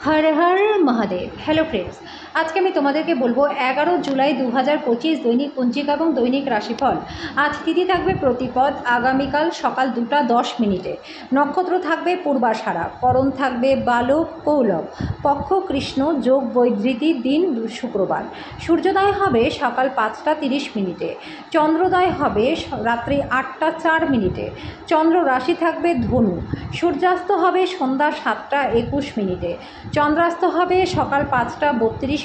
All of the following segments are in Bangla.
হর হর মহাদেব। হ্যালো ফ্রেন্ডস, আজকে আমি তোমাদেরকে বলবো 11 জুলাই 2025 দৈনিক পঞ্জিকা এবং দৈনিক রাশিফল। আজ তিথি থাকবে প্রতিপদ, আগামীকাল সকাল 2:10 নক্ষত্র থাকবে পূর্বাষাঢ়া, করণ থাকবে বালক কৌলভ, পক্ষ কৃষ্ণ, যোগ বৈধৃতি, দিন শুক্রবার। সূর্যোদয় হবে সকাল 5:30, চন্দ্রোদয় হবে রাত্রি 8:04। চন্দ্র রাশি থাকবে ধনু, সূর্যাস্ত হবে সন্ধ্যা 7:21। চন্দ্রাস্ত হবে সকাল 5:32।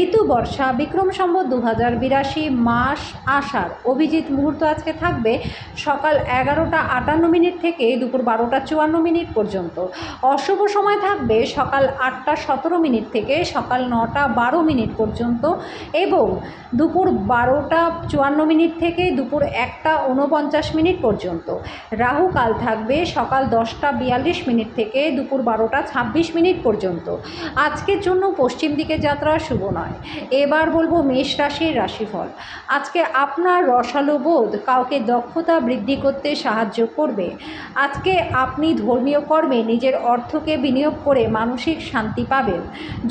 ঋতু বর্ষা, বিক্রম সম্বত 2082, মাস আষাঢ়। অভিজিৎ মুহূর্ত আজকে থাকবে সকাল 11:58 থেকে দুপুর 12:54 পর্যন্ত। অশুভ সময় থাকবে সকাল 8:17 থেকে সকাল 9:12 পর্যন্ত এবং দুপুর 12:54 থেকে দুপুর 1:49 পর্যন্ত। রাহু কাল থাকবে সকাল 10:42 থেকে দুপুর 12:26 পর্যন্ত। আজকের জন্য পশ্চিম দিকে যাত্রা শুভ নয়। এবার বলবো মেষ রাশির রাশিফল। আজকে আপনার রসালো বোধ কাউকে দক্ষতা বৃদ্ধি করতে সাহায্য করবে। আজকে আপনি ধর্মীয় কর্মে নিজের অর্থকে বিনিয়োগ করে মানসিক শান্তি পাবেন।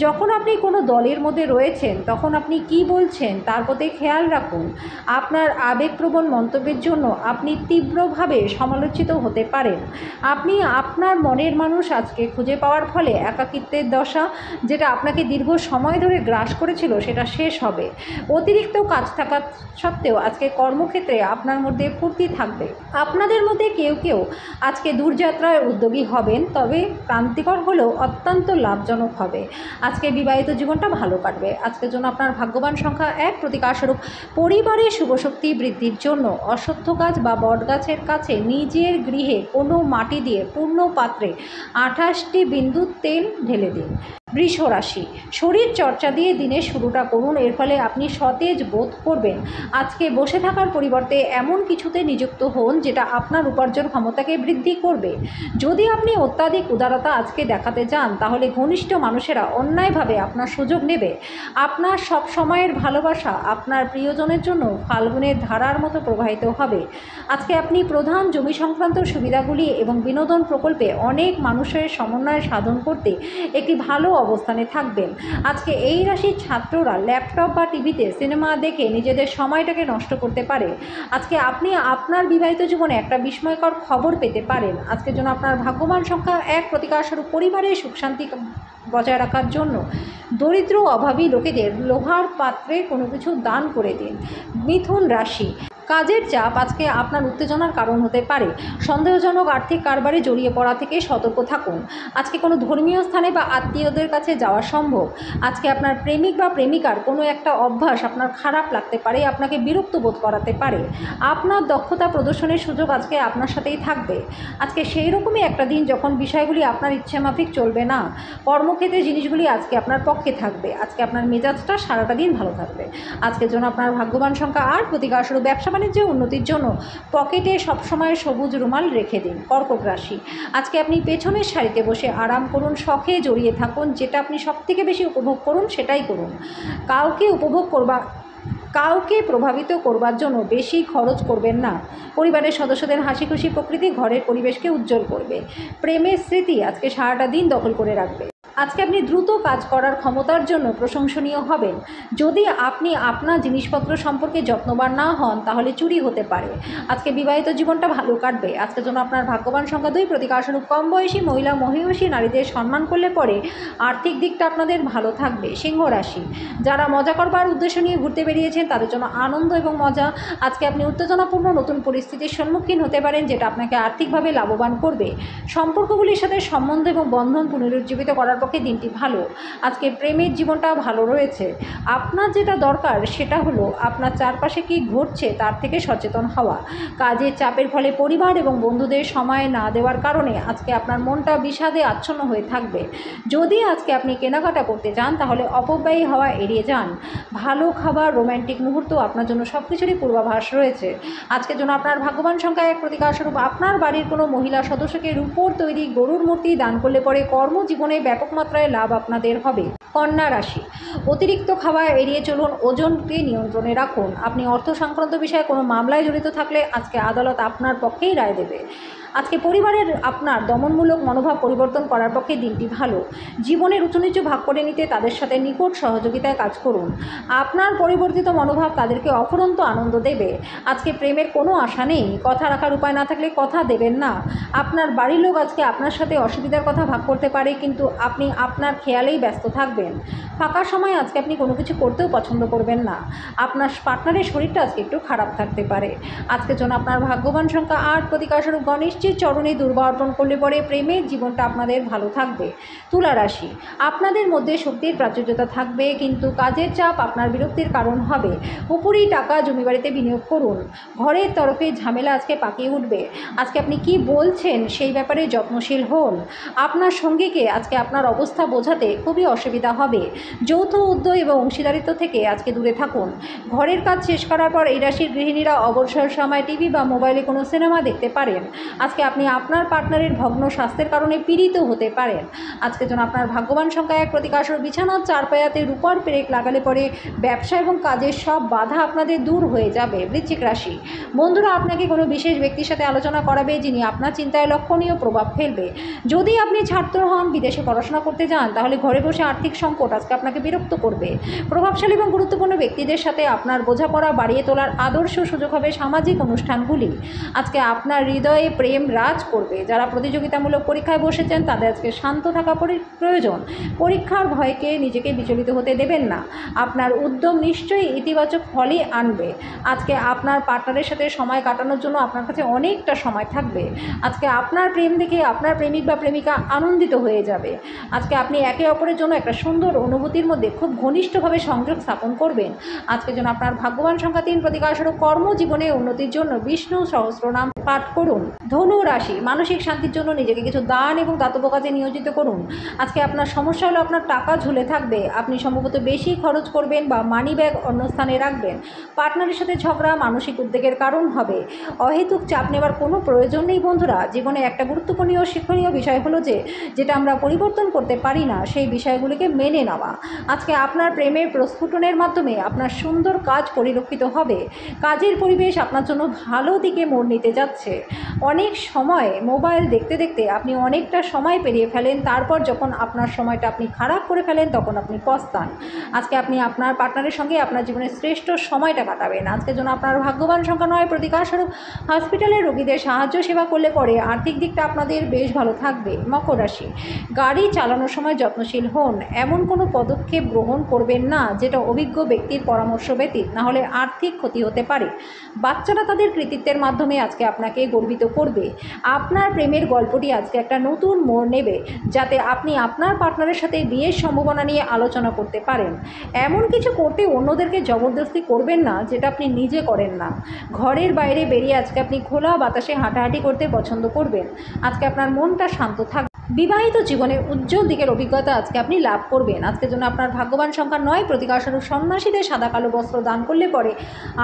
যখন আপনি কোনো দলের মধ্যে রয়েছেন তখন আপনি কি বলছেন তার প্রতি খেয়াল রাখুন। আপনার আবেগপ্রবণ মন্তব্যের জন্য আপনি তীব্রভাবে সমালোচিত হতে পারেন। আপনি আপনার মনের মানুষ আজকে খুঁজে পাওয়ার ফলে একাকিত্বের দশা, যেটা আপনাকে দীর্ঘ সময় ধরে গ্রাস করেছিল, সেটা শেষ হবে। অতিরিক্ত কাজ থাকা সত্ত্বেও আজকে কর্মক্ষেত্রে আপনার মধ্যে ফুর্তি থাকবে। আপনাদের মধ্যে কেউ কেউ আজকে দূরযাত্রায় উদ্যোগী হবেন, তবে ক্রান্তিকর হলেও অত্যন্ত লাভজনক হবে। আজকে বিবাহিত জীবনটা ভালো কাটবে। আজকের জন্য আপনার ভাগ্যবান সংখ্যা 1, প্রতিকারস্বরূপ পরিবারের শুভশক্তি বৃদ্ধির জন্য অশ্বত্থ গাছ বা বটগাছের কাছে নিজের গৃহে কোনো মাটি দিয়ে পূর্ণ পাত্রে 28টি বিন্দু তেল ঢেলে দিন। বৃষ রাশি, শরীর চর্চা দিয়ে দিনের শুরুটা করুন, এর ফলে আপনি সতেজ বোধ করবেন। আজকে বসে থাকার পরিবর্তে এমন কিছুতে নিযুক্ত হন যেটা আপনার উপার্জন ক্ষমতাকে বৃদ্ধি করবে। যদি আপনি অত্যাধিক উদারতা আজকে দেখাতে চান তাহলে ঘনিষ্ঠ মানুষেরা অন্যায়ভাবে আপনার সুযোগ নেবে। আপনার সব সময়ের ভালোবাসা আপনার প্রিয়জনের জন্য ফাল্গুনের ধারার মতো প্রবাহিত হবে। আজকে আপনি প্রধান জমি সংক্রান্ত সুবিধাগুলি এবং বিনোদন প্রকল্পে অনেক মানুষের সমন্বয় সাধন করতে একটি ভালো অবস্থানে থাকবেন। আজকে এই রাশির ছাত্ররা ল্যাপটপ বা টিভিতে সিনেমা দেখে নিজেদের সময়টাকে নষ্ট করতে পারে। আজকে আপনি আপনার বিবাহিত জীবনে একটা বিস্ময়কর খবর পেতে পারেন। আজকের জন্য আপনার ভাগ্যবান সংখ্যা 1, প্রতিকারস্বরূপ পরিবারের সুখ শান্তি বজায় রাখার জন্য দরিদ্র অভাবী লোকেদের লোহার পাত্রে কোনো কিছু দান করে দিন। মিথুন রাশি, কাজের চাপ আজকে আপনার উত্তেজনার কারণ হতে পারে। সন্দেহজনক আর্থিক কারবারে জড়িয়ে পড়া থেকে সতর্ক থাকুন। আজকে কোনো ধর্মীয় স্থানে বা আত্মীয়দের কাছে যাওয়া সম্ভব। আজকে আপনার প্রেমিক বা প্রেমিকার কোনো একটা অভ্যাস আপনার খারাপ লাগতে পারে, আপনাকে বিরক্ত বোধ করাতে পারে। আপনার দক্ষতা প্রদর্শনের সুযোগ আজকে আপনার সাথেই থাকবে। আজকে সেই রকমই একটা দিন যখন বিষয়গুলি আপনার ইচ্ছে মাফিক চলবে না। কর্মক্ষেত্রে জিনিসগুলি আজকে আপনার পক্ষে থাকবে। আজকে আপনার মেজাজটা সারাটা দিন ভালো থাকবে। আজকের জন্য আপনার ভাগ্যবান সংখ্যা 8, প্রতিকারস্বরূপ ব্যবসা বাণিজ্যে উন্নতির জন্য পকেটে সবসময় সবুজ রুমাল রেখে দিন। কর্কট রাশি, আজকে আপনি পেছনের সারিতে বসে আরাম করুন, শখে জড়িয়ে থাকুন, যেটা আপনি সবথেকে বেশি উপভোগ করুন সেটাই করুন। কাউকে প্রভাবিত করবার জন্য বেশি খরচ করবেন না। পরিবারের সদস্যদের হাসি খুশি প্রকৃতি ঘরের পরিবেশকে উজ্জ্বল করবে। প্রেমের স্মৃতি আজকে সারাটা দিন দখল করে রাখবে। আজকে আপনি দ্রুত কাজ করার ক্ষমতার জন্য প্রশংসনীয় হবেন। যদি আপনি আপনার জিনিসপত্র সম্পর্কে যত্নবান না হন তাহলে চুরি হতে পারে। আজকে বিবাহিত জীবনটা ভালো কাটবে। আজকের জন্য আপনার ভাগ্যবান সংখ্যা 2, প্রতিকারস্বরূপ কম বয়সী মহিলা মহিষী নারীদের সম্মান করলে পরে আর্থিক দিকটা আপনাদের ভালো থাকবে। সিংহ রাশি, যারা মজা করবার উদ্দেশ্য নিয়ে ঘুরতে বেরিয়েছেন তাদের জন্য আনন্দ এবং মজা। আজকে আপনি উত্তেজনাপূর্ণ নতুন পরিস্থিতির সম্মুখীন হতে পারেন, যেটা আপনাকে আর্থিকভাবে লাভবান করবে। সম্পর্কগুলির সাথে সম্বন্ধ এবং বন্ধন পুনরুজ্জীবিত করার পক্ষে দিনটি ভালো। আজকে প্রেমের জীবনটা ভালো রয়েছে। আপনার যেটা দরকার সেটা হলো আপনার চারপাশে কি ঘটছে তার থেকে সচেতন হওয়া। কাজের চাপের ফলে পরিবার এবং বন্ধুদের সময় না দেওয়ার কারণে আজকে আপনার মনটা বিষাদে আচ্ছন্ন হয়ে থাকবে। যদি আজকে আপনি কেনাকাটা করতে চান তাহলে অপব্যয়ী হওয়া এড়িয়ে যান। ভালো খাবার, রোম্যান্টিক মুহূর্ত, আপনার জন্য সব কিছুরই পূর্বাভাস রয়েছে। আজকের জন্য আপনার ভাগ্যবান সংখ্যা 1, প্রতিকারস্বরূপ আপনার বাড়ির কোনো মহিলা সদস্যকে রূপোর তৈরি গরুর মূর্তি দান করলে পরে কর্মজীবনে ব্যাপক মাত্রায় লাভ আপনাদের হবে। কন্যা রাশি, অতিরিক্ত খাওয়া এড়িয়ে চলুন, ওজনকে নিয়ন্ত্রণে রাখুন। আপনি অর্থ সংক্রান্ত বিষয়ে কোনো মামলায় জড়িত থাকলে আজকে আদালত আপনার পক্ষেই রায় দেবে। আজকে পরিবারের আপনার দমনমূলক মনোভাব পরিবর্তন করার পক্ষে দিনটি ভালো। জীবনের উঁচু নিচু ভাগ করে নিতে তাদের সাথে নিকট সহযোগিতায় কাজ করুন। আপনার পরিবর্তিত মনোভাব তাদেরকে অফুরন্ত আনন্দ দেবে। আজকে প্রেমের কোনো আশা নেই, কথা রাখার উপায় না থাকলে কথা দেবেন না। আপনার বাড়ির লোক আজকে আপনার সাথে অসুবিধার কথা ভাগ করতে পারে, কিন্তু আপনি আপনার খেয়ালেই ব্যস্ত থাকবেন। ফাঁকা সময় আজকে আপনি কোনো কিছু করতেও পছন্দ করবেন না। আপনার পার্টনারের শরীরটা আজকে একটু খারাপ থাকতে পারে। আজকের জন্য আপনার ভাগ্যবান সংখ্যা 8, প্রতিকারস্বরূপ গণেশজির চরণে দুর্বা অর্পণ করলে পরে প্রেমের জীবনটা আপনাদের ভালো থাকবে। তুলা রাশি, আপনাদের মধ্যে শক্তির প্রাচুর্যতা থাকবে, কিন্তু কাজের চাপ আপনার বিরক্তির কারণ হবে। উপরি টাকা জমি বাড়িতে বিনিয়োগ করুন। ঘরের তরফে ঝামেলা আজকে পাকিয়ে উঠবে। আজকে আপনি কি বলছেন সেই ব্যাপারে যত্নশীল হন। আপনার সঙ্গীকে আজকে আপনার অবস্থা বোঝাতে খুবই অসুবিধা হবে। যৌথ উদ্যোগ এবং অংশীদারিত্ব থেকে আজকে দূরে থাকুন। ঘরের কাজ শেষ করার পর এই রাশির গৃহিণীরা অবসর সময় টিভি বা মোবাইলে কোনো সিনেমা দেখতে পারেন। আজকে আপনি আপনার পার্টনারের ভগ্ন স্বাস্থ্যের কারণে পীড়িত হতে পারেন। আজকের জন্য আপনার ভাগ্যবান সংখ্যা 1, প্রতিকারস্বরূপ বিছানার চারপায়াতে রূপার পেরেক লাগালে পরে ব্যবসা এবং কাজের সব বাধা আপনাদের দূর হয়ে যাবে। বৃশ্চিক রাশি, বন্ধুরা আপনাকে কোনো বিশেষ ব্যক্তির সাথে আলোচনা করাবে যিনি আপনার চিন্তায় লক্ষণীয় প্রভাব ফেলবে। যদি আপনি ছাত্র হন, বিদেশে পড়াশোনা করতে যান, তাহলে ঘরে বসে আর্থিক সংকট আজকে আপনাকে বিরক্ত করবে। প্রভাবশালী এবং গুরুত্বপূর্ণ ব্যক্তিদের সাথে আপনার বোঝাপড়া বাড়িয়ে তোলার আদর্শ সুযোগ হবে সামাজিক অনুষ্ঠানগুলি। আজকে আপনার হৃদয়ে প্রেম রাজ করবে। যারা প্রতিযোগিতামূলক পরীক্ষায় বসেছেন তাদের আজকে শান্ত থাকা প্রয়োজন। পরীক্ষার ভয়কে নিজেকে বিচলিত হতে দেবেন না। আপনার উদ্যম নিশ্চয়ই ইতিবাচক ফলই আনবে। আজকে আপনার পার্টনারের সাথে সময় কাটানোর জন্য আপনার কাছে অনেকটা সময় থাকবে। আজকে আপনার প্রেম দেখে আপনার প্রেমিক বা প্রেমিকা আনন্দিত হয়ে যাবে। আজকে আপনি একে অপরের জন্য একটা সুন্দর অনুভূতির মধ্যে খুব ঘনিষ্ঠভাবে সংযোগ স্থাপন করবেন। আজকের জন্য আপনার ভাগ্যবান সংখ্যা 3, প্রতিকারস্বরূপ কর্মজীবনে উন্নতির জন্য বিষ্ণু সহস্রনাম পাঠ করুন। ধনু রাশি, মানসিক শান্তির জন্য নিজেকে কিছু দান এবং দাতব্য কাজে নিয়োজিত করুন। আজকে আপনার সমস্যা হলো আপনার টাকা ঝুলে থাকবে। আপনি সম্ভবত বেশি খরচ করবেন বা মানি ব্যাগ অন্য স্থানে রাখবেন। পার্টনারের সাথে ঝগড়া মানসিক উদ্বেগের কারণ হবে। অহেতুক চাপ নেবার কোনো প্রয়োজন নেই বন্ধুরা। জীবনে একটা গুরুত্বপূর্ণ ও শিক্ষণীয় বিষয় হলো যেটা আমরা পরিবর্তন করতে পারি না সেই বিষয়গুলিকে মেনে নেওয়া। আজকে আপনার প্রেমের প্রস্ফুটনের মাধ্যমে আপনার সুন্দর কাজ পরিলক্ষিত হবে। কাজের পরিবেশ আপনার জন্য ভালো দিকে মোড় নিতে যাচ্ছে। অনেক সময় মোবাইল দেখতে দেখতে আপনি অনেকটা সময় পেরিয়ে ফেলেন, তারপর যখন আপনার সময়টা আপনি খারাপ করে ফেলেন তখন আপনি পস্তান। আজকে আপনি আপনার পার্টনারের সঙ্গে আপনার জীবনের শ্রেষ্ঠ সময়টা কাটাবেন। আজকের জন্য আপনার ভাগ্যবান সংখ্যা 9, প্রতিকারস্বরূপ হসপিটালের রোগীদের সাহায্য সেবা করলে পরে আর্থিক দিকটা আপনাদের বেশ ভালো থাকবে। মকর রাশি, গাড়ি চালানোর সময় যত্নশীল হন। এমন কোনো পদক্ষেপ গ্রহণ করবেন না যেটা অভিজ্ঞ ব্যক্তির পরামর্শ ব্যতীত, না হলে আর্থিক ক্ষতি হতে পারে। বাচ্চারা তাদের কৃতিত্বের মাধ্যমে আজকে আপনাকে গর্বিত করবে। আপনার প্রেমের গল্পটি আজকে একটা নতুন মোড় নেবে, যাতে আপনি আপনার পার্টনারের সাথে বিয়ের সম্ভাবনা নিয়ে আলোচনা করতে পারেন। এমন কিছু করতে অন্যদেরকে জবরদস্তি করবেন না যেটা আপনি নিজে করেন না। ঘরের বাইরে বেরিয়ে আজকে আপনি খোলা বাতাসে হাঁটাহাঁটি করতে পছন্দ করবেন। আজকে আপনার মনটা শান্ত থাকবে। বিবাহিত জীবনের উজ্জ্বল দিকের অভিজ্ঞতা আজকে আপনি লাভ করবেন। আজকের জন্য আপনার ভাগ্যবান সংখ্যা 9, প্রতিকারস্বরূপ সন্ন্যাসীদের সাদা কালো বস্ত্র দান করলে পরে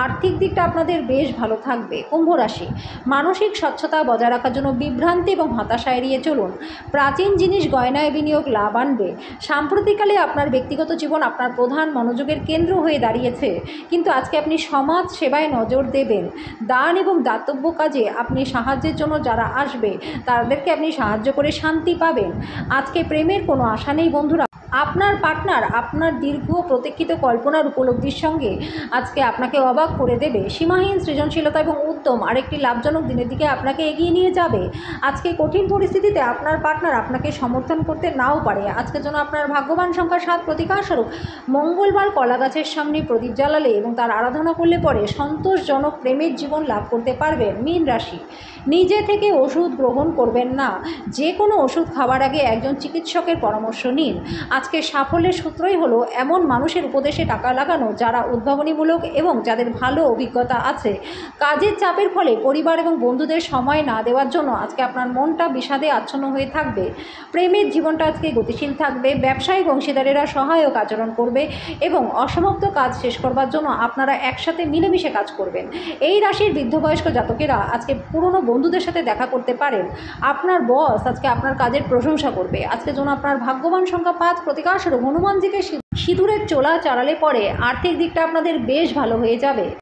আর্থিক দিকটা আপনাদের বেশ ভালো থাকবে। কুম্ভ রাশি, মানসিক স্বচ্ছতা বজায় রাখার জন্য বিভ্রান্তি এবং হতাশা এড়িয়ে চলুন। প্রাচীন জিনিস গয়নায় বিনিয়োগ লাভ আনবে। সাম্প্রতিককালে আপনার ব্যক্তিগত জীবন আপনার প্রধান মনোযোগের কেন্দ্র হয়ে দাঁড়িয়েছে, কিন্তু আজকে আপনি সমাজ সেবায় নজর দেবেন। দান এবং দাতব্য কাজে আপনি সাহায্যের জন্য যারা আসবে তাদেরকে আপনি সাহায্য করে শান্তি পাবেন। আজকে প্রেমের কোনো আশা নেই বন্ধুরা। আপনার পার্টনার আপনার দীর্ঘ প্রতীক্ষিত কল্পনার উপলব্ধির সঙ্গে আজকে আপনাকে অবাক করে দেবে। সীমাহীন সৃজনশীলতা এবং উদ্যম আরেকটি লাভজনক দিনের দিকে আপনাকে এগিয়ে নিয়ে যাবে। আজকে কঠিন পরিস্থিতিতে আপনার পার্টনার আপনাকে সমর্থন করতে নাও পারে। আজকের জন্য আপনার ভাগ্যবান সংখ্যা 7, প্রতিকারস্বরূপ মঙ্গলবার কলা গাছের সামনে প্রদীপ জ্বালালে এবং তার আরাধনা করলে পরে সন্তোষজনক প্রেমের জীবন লাভ করতে পারবেন। মীন রাশি, নিজে থেকে ওষুধ গ্রহণ করবেন না। যে কোনো ওষুধ খাওয়ার আগে একজন চিকিৎসকের পরামর্শ নিন। আজকে সাফল্যের সূত্রই হলো এমন মানুষের উপদেশে টাকা লাগানো যারা উদ্ভাবনীমূলক এবং যাদের ভালো অভিজ্ঞতা আছে। কাজের চাপের ফলে পরিবার এবং বন্ধুদের সময় না দেওয়ার জন্য আজকে আপনার মনটা বিষাদে আচ্ছন্ন হয়ে থাকবে। প্রেমের জীবনটা আজকে গতিশীল থাকবে। ব্যবসায়িক অংশীদারেরা সহায়ক আচরণ করবে এবং অসমাপ্ত কাজ শেষ করবার জন্য আপনারা একসাথে মিলেমিশে কাজ করবেন। এই রাশির বৃদ্ধবয়স্ক জাতকেরা আজকে পুরনো বন্ধুদের সাথে দেখা করতে পারেন। আপনার বস আজকে আপনার কাজের প্রশংসা করবে। আজকে যেন আপনার ভাগ্যবান সংখ্যা 5, প্রতিকার স্বরূপ হনুমানজিকে সিঁদুরের চোলা চালালে পরে আর্থিক দিকটা আপনাদের বেশ ভালো হয়ে যাবে।